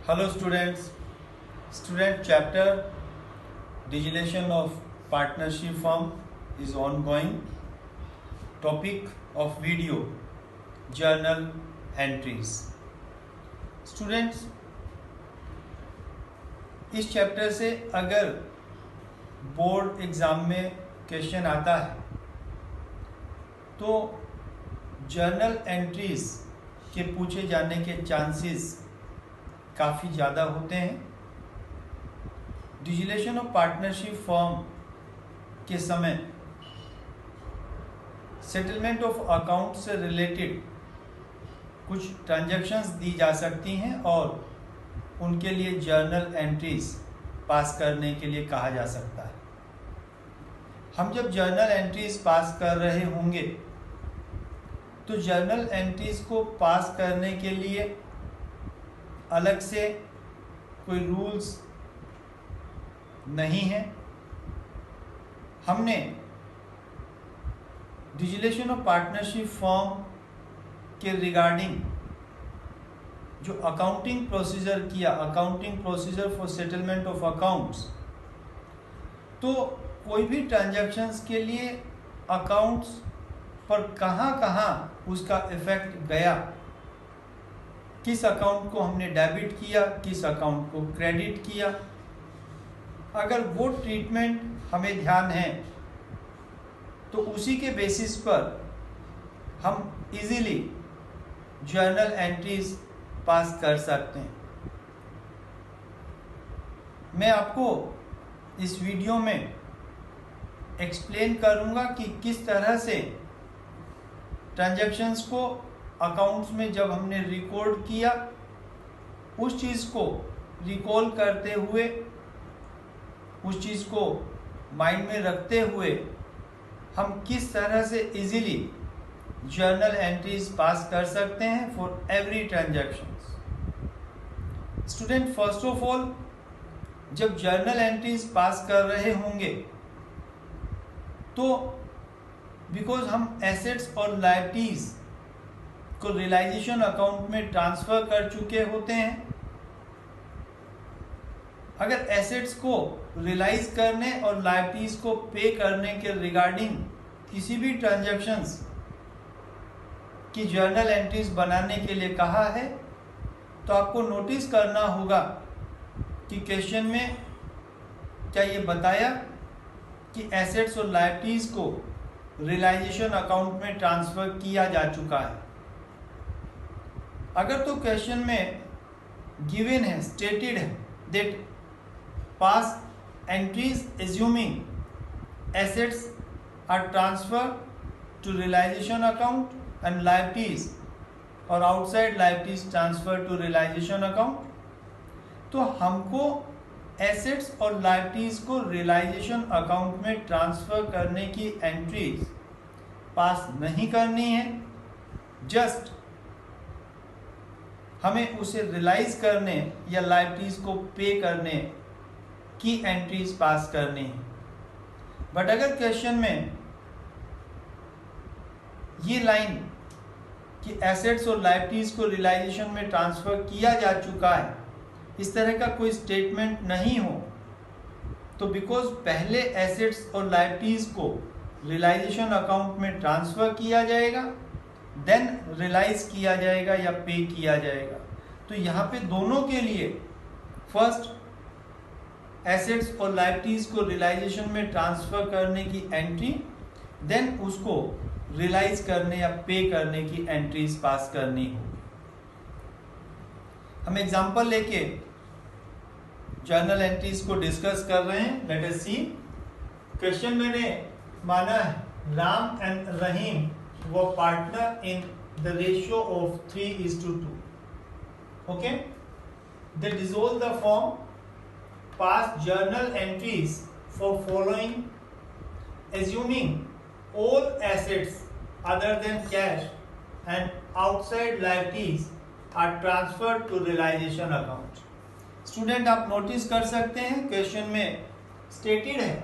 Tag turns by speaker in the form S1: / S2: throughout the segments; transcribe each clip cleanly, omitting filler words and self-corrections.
S1: Hello students. Student chapter Digitalization of partnership firm is ongoing. Topic of video journal entries. Students, इस chapter से अगर board exam में question आता है तो जर्नल एंट्रीज के पूछे जाने के चांसेस काफ़ी ज़्यादा होते हैं। डिजिटलाइजेशन ऑफ पार्टनरशिप फॉर्म के समय सेटलमेंट ऑफ अकाउंट से रिलेटेड कुछ ट्रांजैक्शंस दी जा सकती हैं और उनके लिए जर्नल एंट्रीज पास करने के लिए कहा जा सकता है। हम जब जर्नल एंट्रीज पास कर रहे होंगे तो जर्नल एंट्रीज को पास करने के लिए अलग से कोई रूल्स नहीं है। हमने डिजिटलाइजेशन ऑफ पार्टनरशिप फॉर्म के रिगार्डिंग जो अकाउंटिंग प्रोसीजर किया, accounting procedure for settlement of accounts, तो कोई भी ट्रांजैक्शंस के लिए अकाउंट्स पर कहाँ कहाँ उसका इफेक्ट गया, किस अकाउंट को हमने डेबिट किया, किस अकाउंट को क्रेडिट किया, अगर वो ट्रीटमेंट हमें ध्यान है तो उसी के बेसिस पर हम इजीली जर्नल एंट्रीज पास कर सकते हैं। मैं आपको इस वीडियो में एक्सप्लेन करूंगा कि किस तरह से ट्रांजैक्शंस को अकाउंट्स में जब हमने रिकॉर्ड किया उस चीज़ को रिकॉल करते हुए, उस चीज़ को माइंड में रखते हुए हम किस तरह से इजीली जर्नल एंट्रीज पास कर सकते हैं for every transaction. Student, first of all जब जर्नल एंट्रीज पास कर रहे होंगे तो बिकॉज हम एसेट्स और लायबिलिटीज को रियलाइजेशन अकाउंट में ट्रांसफर कर चुके होते हैं, अगर एसेट्स को रियलाइज करने और लायबिलिटीज को पे करने के रिगार्डिंग किसी भी ट्रांजैक्शंस की जर्नल एंट्रीज बनाने के लिए कहा है तो आपको नोटिस करना होगा कि क्वेश्चन में क्या ये बताया कि एसेट्स और लायबिलिटीज को रियलाइजेशन अकाउंट में ट्रांसफर किया जा चुका है। अगर तो क्वेश्चन में गिवन है, स्टेटेड है that pass entries assuming assets are transfer to realisation account and liabilities और outside liabilities transfer to realisation account, तो हमको एसेट्स और लायबिलिटीज को रियलाइजेशन अकाउंट में ट्रांसफर करने की एंट्रीज पास नहीं करनी है, जस्ट हमें उसे रियलाइज करने या लायबिलिटीज को पे करने की एंट्रीज पास करनी है। बट अगर क्वेश्चन में ये लाइन कि एसेट्स और लायबिलिटीज को रियलाइजेशन में ट्रांसफर किया जा चुका है, इस तरह का कोई स्टेटमेंट नहीं हो, तो बिकॉज पहले एसेट्स और लायबिलिटीज को रियलाइजेशन अकाउंट में ट्रांसफर किया जाएगा, देन रियलाइज किया जाएगा या पे किया जाएगा। तो यहाँ पे दोनों के लिए फर्स्ट एसेट्स और लायबिलिटीज को रियलाइजेशन में ट्रांसफर करने की एंट्री, देन उसको रियलाइज करने या पे करने की एंट्रीज पास करनी होगी। हम एग्जांपल लेके जर्नल एंट्रीज को डिस्कस कर रहे हैं। लेट अस सी। क्वेश्चन मैंने माना है राम एंड रहीम वो partner in the ratio of 3:2। Okay, they dissolve the form, pass journal entries for following assuming all assets other than cash and outside liabilities are transferred to realization account। Student, आप notice कर सकते हैं question में stated है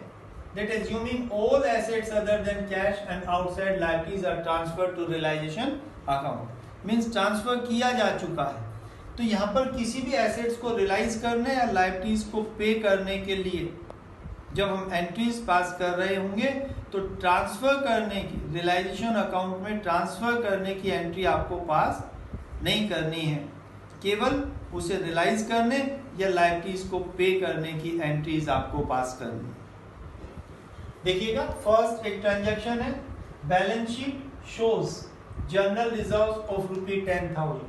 S1: that assuming all assets other than cash and outside liabilities are transferred to realization account, means transfer किया जा चुका है। तो यहाँ पर किसी भी एसेट्स को रियलाइज करने या लायबिलिटीज को पे करने के लिए जब हम एंट्रीज पास कर रहे होंगे तो ट्रांसफर करने की, रियलाइजेशन अकाउंट में ट्रांसफर करने की एंट्री आपको पास नहीं करनी है, केवल उसे रियलाइज करने या लायबिलिटीज को पे करने की एंट्रीज आपको पास करनी है। देखिएगा, फर्स्ट एक ट्रांजैक्शन है, balance sheet shows general reserves of ₹10,000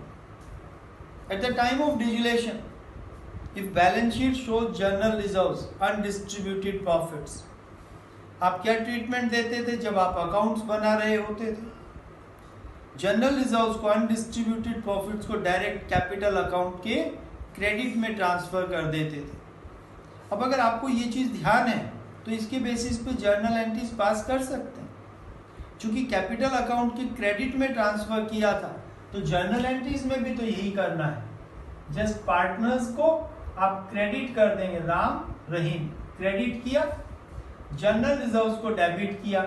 S1: at the time of dissolution. If balance sheet shows journal reserves, undistributed profits, आप क्या ट्रीटमेंट देते थे जब आप अकाउंट्स बना रहे होते थे? जनरल रिजर्व्स को, अनडिस्ट्रीब्यूटेड प्रॉफिट्स को डायरेक्ट कैपिटल अकाउंट के क्रेडिट में ट्रांसफर कर देते थे। अब अगर आपको ये चीज ध्यान है तो इसके बेसिस पे जर्नल एंट्रीज पास कर सकते हैं। चूंकि कैपिटल अकाउंट के क्रेडिट में ट्रांसफर किया था तो जर्नल एंट्रीज में भी तो यही करना है। जस्ट पार्टनर्स को आप क्रेडिट कर देंगे, राम रहीम क्रेडिट किया, जनरल रिजर्व्स को डेबिट किया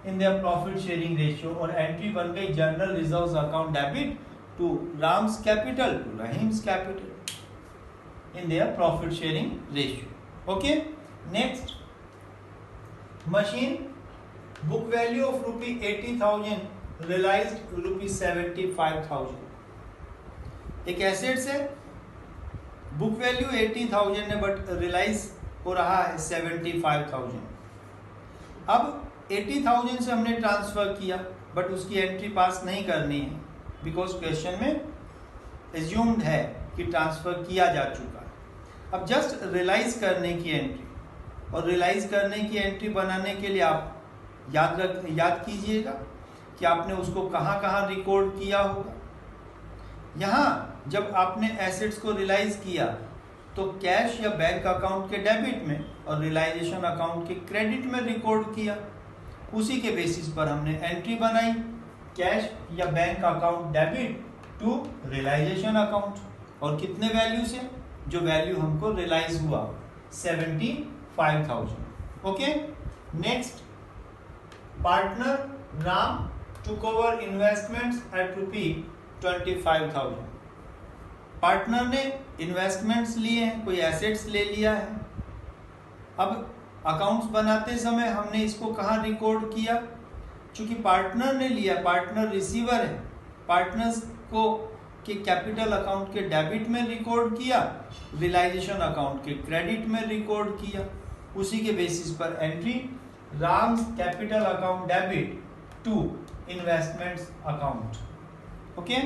S1: in their profit sharing ratio, और एंट्री बन गई general reserves account debit to Ram's capital to Rahim's capital in their profit sharing ratio. Okay, next, machine book value of ₹80,000 realized ₹75,000। एक assets है, book value 80,000 है but realise हो रहा है 75,000। अब 80,000 से हमने ट्रांसफर किया बट उसकी एंट्री पास नहीं करनी है बिकॉज क्वेश्चन में एज्यूम्ड है कि ट्रांसफर किया जा चुका है। अब जस्ट रियलाइज करने की एंट्री, और रियलाइज करने की एंट्री बनाने के लिए आप याद कीजिएगा कि आपने उसको कहाँ कहाँ रिकॉर्ड किया होगा। यहाँ जब आपने एसेट्स को रियलाइज किया तो कैश या बैंक अकाउंट के डेबिट में और रियलाइजेशन अकाउंट के क्रेडिट में रिकॉर्ड किया। उसी के बेसिस पर हमने एंट्री बनाई, कैश या bank account debit to realisation account, और कितने वैल्यू से? जो वैल्यू हमको रियलाइज हुआ 75,000। Okay, next, partner Ram took over investments at ₹25,000। Partner ने इन्वेस्टमेंट्स लिए हैं, कोई एसेट्स ले लिया है। अब अकाउंट्स बनाते समय हमने इसको कहाँ रिकॉर्ड किया? चूंकि पार्टनर ने लिया, पार्टनर रिसीवर है, पार्टनर्स को के कैपिटल अकाउंट के डेबिट में रिकॉर्ड किया, रियलाइजेशन अकाउंट के क्रेडिट में रिकॉर्ड किया। उसी के बेसिस पर entry Ram capital account debit to investments account. Okay,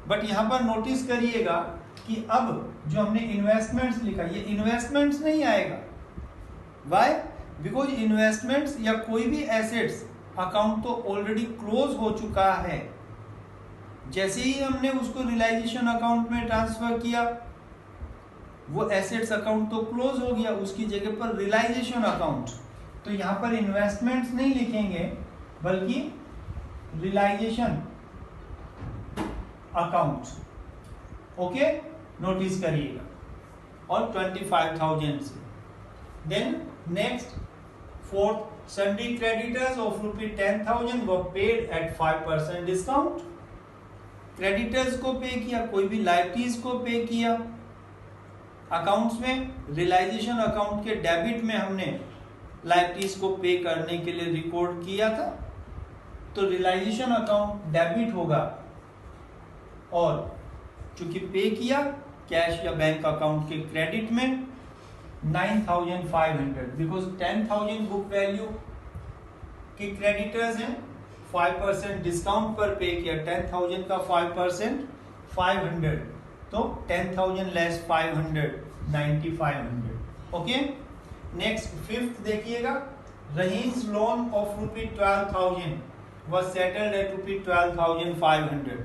S1: but यहां पर नोटिस करिएगा कि अब जो हमने इन्वेस्टमेंट्स लिखा, ये इन्वेस्टमेंट्स नहीं आएगा। व्हाई? बिकॉज इन्वेस्टमेंट्स या कोई भी एसेट्स अकाउंट तो ऑलरेडी क्लोज हो चुका है। जैसे ही हमने उसको रियलाइजेशन अकाउंट में ट्रांसफर किया वो एसेट्स अकाउंट तो क्लोज हो गया, उसकी जगह पर रियलाइजेशन अकाउंट। तो यहां पर इन्वेस्टमेंट्स नहीं लिखेंगे बल्कि रियलाइजेशन अकाउंट। ओके, नोटिस करिएगा, और 25,000 से। Then next, fourth, sundry creditors of ₹10,000 were paid at 5% discount. Creditors को पे किया, कोई भी लायबिलिटीज को पे किया। अकाउंट्स में रियलाइजेशन अकाउंट के डेबिट में हमने लायबिलिटीज को पे करने के लिए रिकॉर्ड किया था, तो रियलाइजेशन अकाउंट डेबिट होगा, और चूंकि पे किया कैश या बैंक अकाउंट के क्रेडिट में 9,500, बिकॉज 10,000 बुक वैल्यू के क्रेडिटर्स हैं, 5% डिस्काउंट पर पे किया, 10,000 का 5% 500, तो 10,000 लेस 500 9,500। ओके, नेक्स्ट, फिफ्थ देखिएगा, Rahim's loan of ₹12,000 was settled at ₹12,500।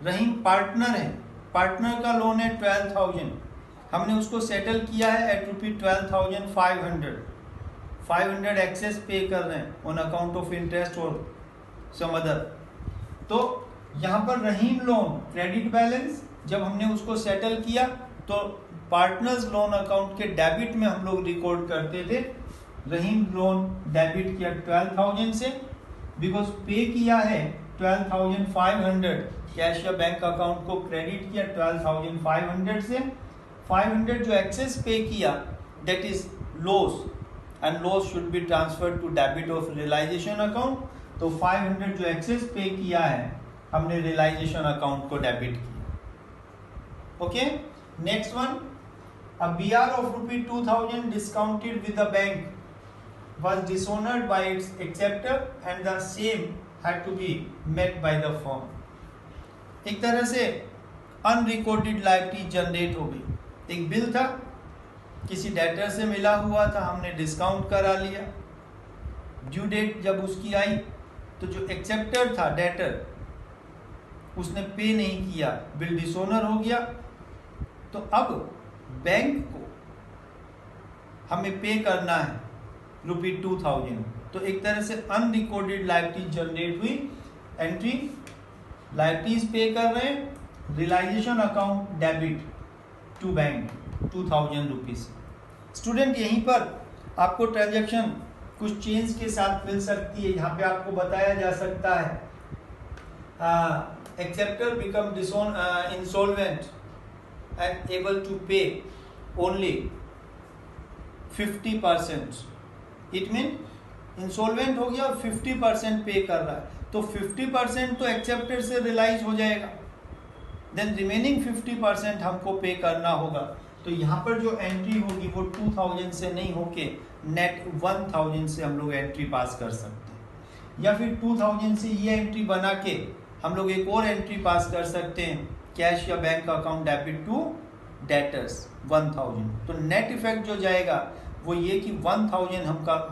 S1: Rahim partner है, पार्टनर का लोन है 12,000, हमने उसको सेटल किया है एट ₹12,500। 500 एक्सेस पे कर रहे हैं ऑन अकाउंट ऑफ इंटरेस्ट और सम अदर। तो यहाँ पर रहीम लोन क्रेडिट बैलेंस जब हमने उसको सेटल किया तो पार्टनर्स लोन अकाउंट के डेबिट में हम लोग रिकॉर्ड करते थे। रहीम लोन डेबिट किया 12,000 से, बिकॉज पे किया है 12,500 कैश या बैंक अकाउंट को क्रेडिट किया 12,500 से 500 जो एक्सेस पे किया that is loss and loss should be transferred to debit of realisation account. तो 500 जो एक्सेस पे किया है हमने रियलाइजेशन अकाउंट को डेबिट किया। Okay, next one, a BR of rupee 2,000 discounted with the bank was dishonored by its acceptor and the same had to be met by the firm। एक तरह से unrecorded liability generate हो गई। एक bill था किसी debtor से मिला हुआ था, हमने डिस्काउंट करा लिया, ड्यू डेट जब उसकी आई तो जो एक्सेप्टर था डेटर उसने पे नहीं किया, बिल डिसोनर हो गया। तो अब बैंक को हमें पे करना है ₹2000। तो एक तरह से अनरिकॉर्डेड लायबिलिटी जनरेट हुई। एंट्री लायबिलिटीज पे कर रहे हैं, realisation account debit to bank 2000 rupees. Student यहीं पर आपको ट्रांजैक्शन कुछ चेंज के साथ मिल सकती है। यहाँ पे आपको बताया जा सकता है acceptor become insolvent and able to pay only 50%। It mean insolvent हो गया और 50% पे कर रहा है, तो 50% तो एक्सेप्टर से रियलाइज हो जाएगा, देन रिमेनिंग 50% हमको पे करना होगा। तो यहाँ पर जो एंट्री होगी वो 2000 से नहीं होके नेट 1000 से हम लोग एंट्री पास कर सकते हैं। या फिर 2000 से ये एंट्री बना के हम लोग एक और एंट्री पास कर सकते हैं, कैश या bank account debit to debtors 1000। तो नेट इफेक्ट जो जाएगा वो ये कि 1000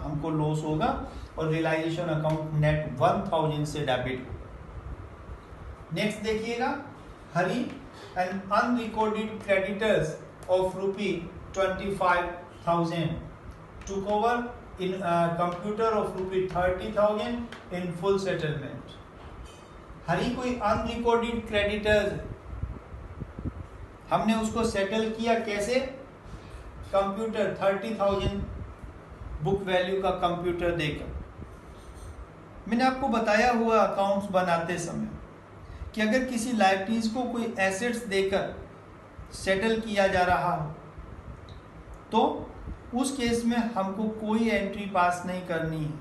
S1: हमको लॉस होगा और रियलाइजेशन अकाउंट नेट 1000 से डेबिट होगा। नेक्स्ट देखिएगा, हरी and unrecorded creditors of ₹25,000 took over in computer of ₹30,000 in full settlement. हरी कोई अनरिकॉर्डेड क्रेडिटर्स, हमने उसको सेटल किया कैसे? कंप्यूटर 30,000 बुक वैल्यू का कंप्यूटर देकर। मैंने आपको बताया हुआ अकाउंट्स बनाते समय कि अगर किसी लायबिलिटीज को कोई एसेट्स देकर सेटल किया जा रहा हो तो उस केस में हमको कोई एंट्री पास नहीं करनी है।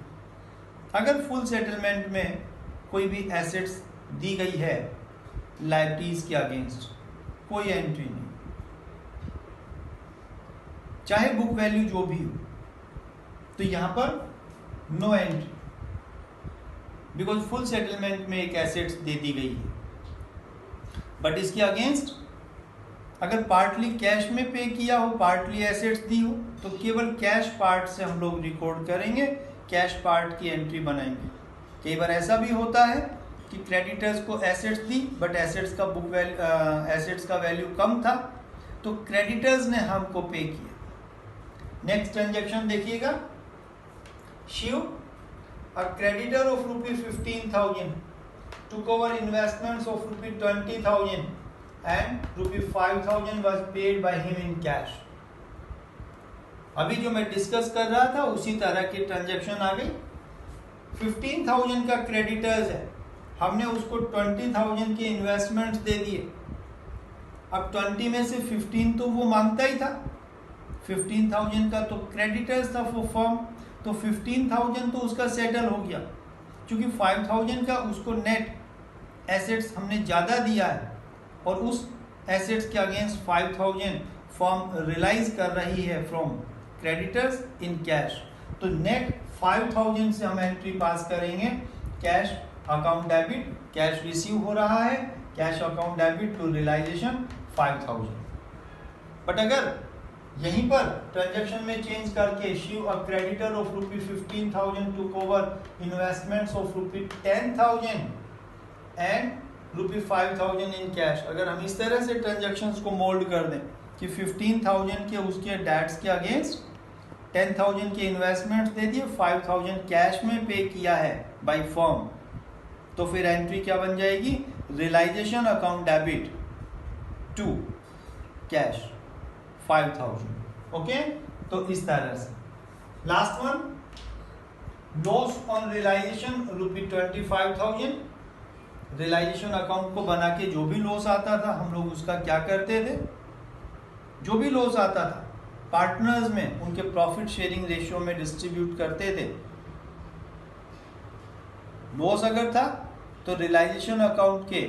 S1: अगर फुल सेटलमेंट में कोई भी एसेट्स दी गई है लायबिलिटीज के अगेंस्ट, कोई एंट्री नहीं, चाहे बुक वैल्यू जो भी हो। तो यहां पर no entry, because full settlement में एक एसेट्स दे दी गई है। बट इसके अगेंस्ट अगर पार्टली कैश में पे किया हो, पार्टली एसेट्स दी हो, तो केवल कैश पार्ट से हम लोग रिकॉर्ड करेंगे, कैश पार्ट की एंट्री बनाएंगे। कई बार ऐसा भी होता है कि क्रेडिटर्स को एसेट्स दी बट एसेट्स का बुक वैल्यू एसेट्स का वैल्यू कम था, तो क्रेडिटर्स ने हमको पे किया। नेक्स्ट ट्रांजैक्शन देखिएगा, Shiv a creditor of ₹15,000 took over investments of ₹20,000 and ₹5,000 was paid by him in cash। अभी जो मैं डिस्कस कर रहा था उसी तरह की ट्रांजैक्शन आ गई। 15,000 का क्रेडिटर्स है, हमने उसको 20,000 के इन्वेस्टमेंट्स दे दिए। अब 20 में से 15 तो वो मांगता ही था, 15,000 का तो क्रेडिटर्स था वो फर्म, तो 15,000 तो उसका सेटल हो गया। क्योंकि 5,000 का उसको नेट एसेट्स हमने ज़्यादा दिया है और उस एसेट्स के अगेंस्ट 5,000 फर्म रियलाइज कर रही है फ्रॉम क्रेडिटर्स इन कैश। तो नेट 5,000 से हम एंट्री पास करेंगे, cash account debit, cash receive हो रहा है, cash account debit to realisation 5,000। But अगर यहीं पर ट्रांजैक्शन में चेंज करके Shiv a creditor of ₹15,000 took over investments of ₹10,000 and ₹5,000 in cash, अगर हम इस तरह से ट्रांजैक्शंस को मोल्ड कर दें कि 15,000 के उसके डेट्स के अगेंस्ट 10,000 के इन्वेस्टमेंट्स दे दिए, 5,000 कैश में पे किया है बाय फर्म, तो फिर एंट्री क्या बन जाएगी? Realisation account debit to cash 5,000। Okay, तो इस तरह से। Last one, loss on realisation ₹25,000 realisation account को बना के जो भी लॉस आता था हम लोग उसका क्या करते थे, जो भी लॉस आता था पार्टनर्स में उनके प्रॉफिट शेयरिंग रेशियो में डिस्ट्रीब्यूट करते थे। लॉस अगर था तो रियलाइजेशन अकाउंट के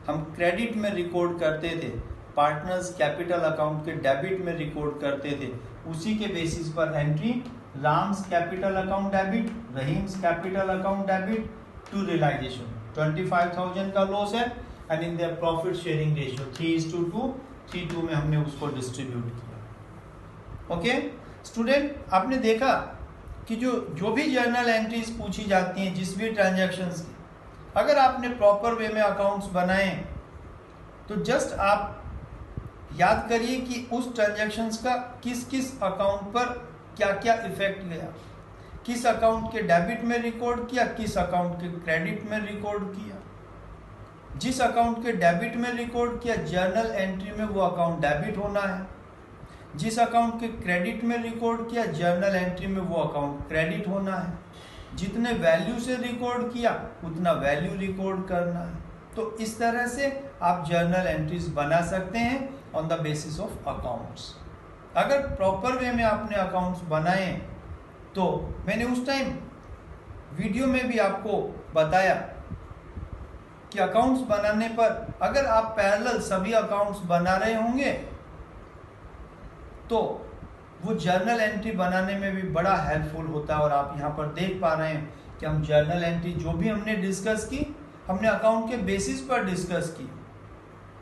S1: हम क्रेडिट में रिकॉर्ड करते थे, पार्टनर्स कैपिटल अकाउंट के डेबिट में रिकॉर्ड करते थे। उसी के बेसिस पर entry Ram's capital account debit, Rahim's capital account debit to realisation 25,000 का लॉस है and in their profit sharing ratio 3:2, 3:2 में हमने उसको डिस्ट्रीब्यूट किया। ओके स्टूडेंट, आपने देखा कि जो भी जर्नल एंट्रीज पूछी जाती हैं जिस भी ट्रांजैक्शंस की, अगर आपने प्रॉपर वे में अकाउंट्स बनाए तो जस्ट आप याद करिए कि उस ट्रांजैक्शंस का किस किस अकाउंट पर क्या क्या इफेक्ट गया, किस अकाउंट के डेबिट में रिकॉर्ड किया, किस अकाउंट के क्रेडिट में रिकॉर्ड किया। जिस अकाउंट के डेबिट में रिकॉर्ड किया जर्नल एंट्री में वो अकाउंट डेबिट होना है, जिस अकाउंट के क्रेडिट में रिकॉर्ड किया जर्नल एंट्री में वो अकाउंट क्रेडिट होना है, जितने वैल्यू से रिकॉर्ड किया उतना वैल्यू रिकॉर्ड करना है। तो इस तरह से आप जर्नल एंट्रीज बना सकते हैं on the basis of accounts. अगर प्रॉपर वे में आपने अकाउंट्स बनाए तो मैंने उस टाइम वीडियो में भी आपको बताया कि अकाउंट्स बनाने पर अगर आप पैरेलल सभी अकाउंट्स बना रहे होंगे तो वो जर्नल एंट्री बनाने में भी बड़ा हेल्पफुल होता है। और आप यहाँ पर देख पा रहे हैं कि हम जर्नल एंट्री जो भी हमने डिस्कस की, हमने अकाउंट के बेसिस पर डिस्कस की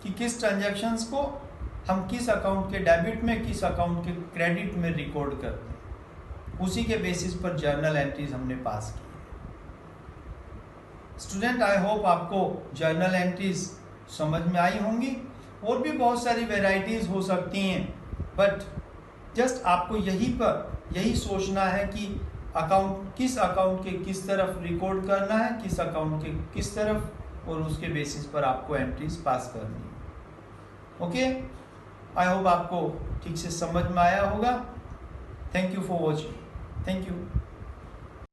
S1: कि किस ट्रांजैक्शंस को हम किस अकाउंट के डेबिट में किस अकाउंट के क्रेडिट में रिकॉर्ड करते हैं, उसी के बेसिस पर जर्नल एंट्रीज हमने पास की। स्टूडेंट, आई होप आपको जर्नल एंट्रीज समझ में आई होंगी। और भी बहुत सारी वेराइटीज हो सकती हैं, बट जस्ट आपको यही सोचना है कि किस अकाउंट के किस तरफ रिकॉर्ड करना है, किस अकाउंट के किस तरफ, और उसके बेसिस पर आपको एंट्रीज पास करनी है। ओके, आई होप आपको ठीक से समझ में आया होगा। Thank you for watching. Thank you.